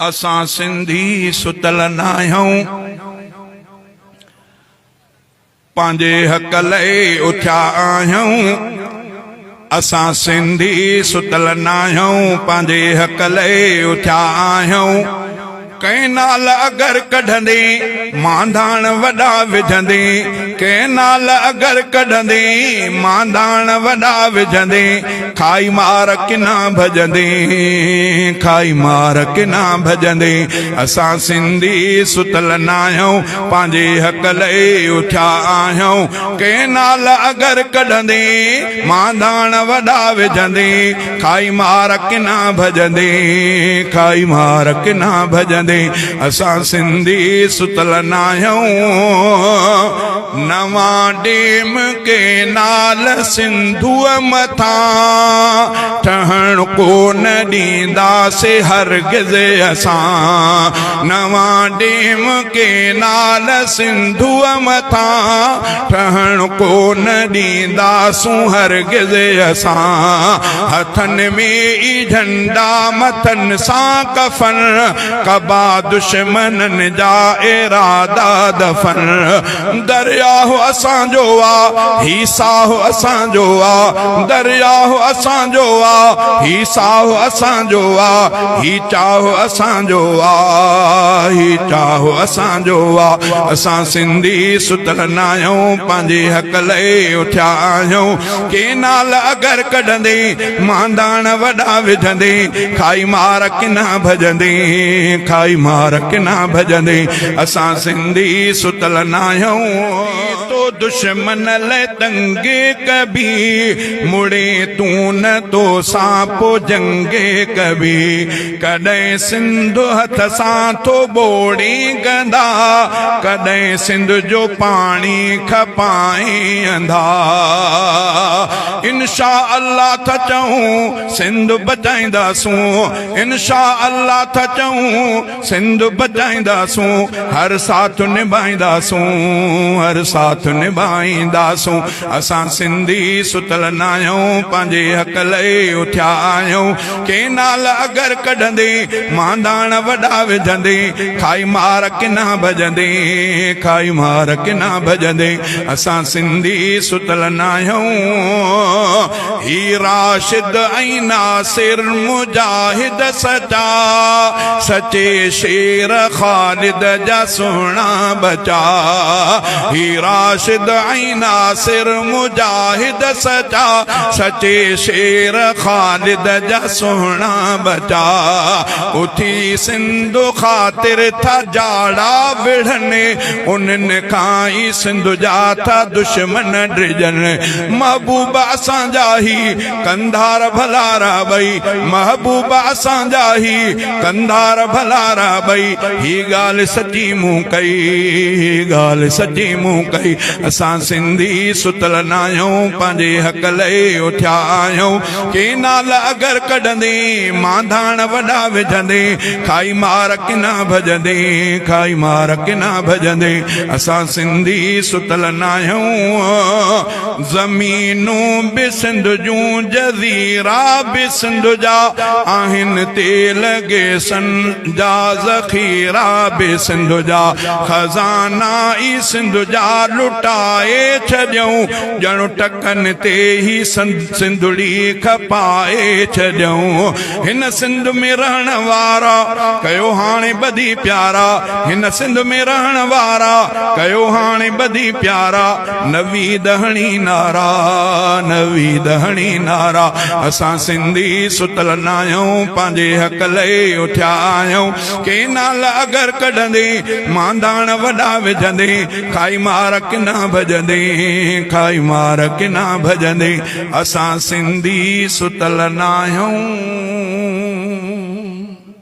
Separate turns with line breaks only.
असां सिंधी सुतल नाहियूं, पंहिंजे हक लाइ उथिया आहियूं। असां सिंधी सुतल नाहियूं, पंहिंजे हक लाइ उथिया आहियूं। कंहिं नाल अगर कढंदे मांधाण वॾा विझंदे, कंहिं नाल अगर कढंदे मांधाण वॾा विझंदे, खाई मार किना भजंदे, खाई मार किना भजंदे। असां सिंधी सुतल नाहियूं, पंहिंजे हक लाइ उथिया आहियूं। कंहिं नाल अगर कढंदे मांधाण वॾा विझंदे, खाई मार किना भजंदे, खाई मार किना भजंदे। असां सिंधी सुतल नाहियूं। नवां डेम के नाल सिंधुअ मथां, ठहण कोन ॾींदासीं हरगिज़ असां। नवां डेम के नाल सिंधुअ मथां, ठहण कोन ॾींदासूं हरगिज़ असां। हथनि में ई झंडा मथनि सां कफन, कबा दुश्मननि जा इरादा दफन। दरिया हो असांजो आ, ही साहो असांजो आ। दरिया हो असांजो आ, ही साहो असांजो आ। ही चाहो असांजो आ, ही चाहो असांजो आ। असां सिंधी सुतल नाहियूं, पंहिंजे हक लाइ उथिया आहियूं। कंहिं नाल अगर कढंदे मांधाण वॾा विझंदे, खाई मार किना भजंदे, खाई मार किना भजंदे। असां सिंधी सुतल नाहियूं। तो दुश्मन ले दंगे कभी, मुड़े तू न तो सापो जंगे कभी। कॾहिं सिंध हथ सां तो बोड़ी गंदा, कॾहिं सिंध जो पानी खपाई अंधा। इंशा अल्लाह था चऊं सिंध बचाईंदासूं, इंशा अल्लाह था चऊं सिंध बचाईंदासूं। हर साथ निभाईंदासूं, हर साथ निभाईंदासूं। असां सिंधी सुतल नाहियूं, पंहिंजे हक लाइ उथिया आहियूं। कंहिं नाल अगर कढंदे मांधाण वॾा विझंदे, खाई मार किना भजंदे, खाई मार किना भजंदे। असां सिंधी सुतल नाहियूं। ही राशिद ऐं नासिर मुजाहिद सचा, सचे शेर ख़ालिद जा सुहिणा बचा। ही राशिद ऐं नासिर मुजाहिद सचा, सचे शेर ख़ालिद जा सुहिणा बचा। उथी सिंध ख़ातिर था जाड़ा विढ़ने, उन्हनि खां ई सिंध जा था दुश्मन ड्रिजनि। महबूबा असांजा ही कंधार भलारा बई, महबूबा असांजा ही कंधार भलारा बई। ही ॻाल्हि सची मूं कई, ही ॻाल्हि सची मूं कई। असां सिंधी सुतल नाहियूं, पंहिंजे हक लाइ उथिया आहियूं। कंहिं नाल अगर कढंदे मांधाण वॾा विझंदे, खाई मार किना भजंदे, खाई मार किना भजंदे। असां सिंधी सुतल नाहियूं। ज़मीनूं बि सिंध जूं, जज़ीरा बि सिंध जा आहिनि, तेल गेसन जा ज़ख़ीरा बि सिंध जा। खज़ाना ई सिंध जा लुटाए छॾियूं, ॼण टकनि ते ही सिंधड़ी खपाए छॾियूं। हिन सिंध में रहण वारा कयो हाणे ॿधी प्यारा, हिन सिंध में रहण वारा कयो हाणे ॿधी प्यारा। नवी दहणी नारा, नवी दहणी नारा। असां सिंधी सुतल नाहियूं, पंहिंजे हक लाइ उथिया आहियूं। कंहिं नाल अगर कढंदे मांधाण वॾा विझंदे, खाई मार किना भजंदे, खाई मार किना भजंदे। असां सिंधी सुतल नाहियूं।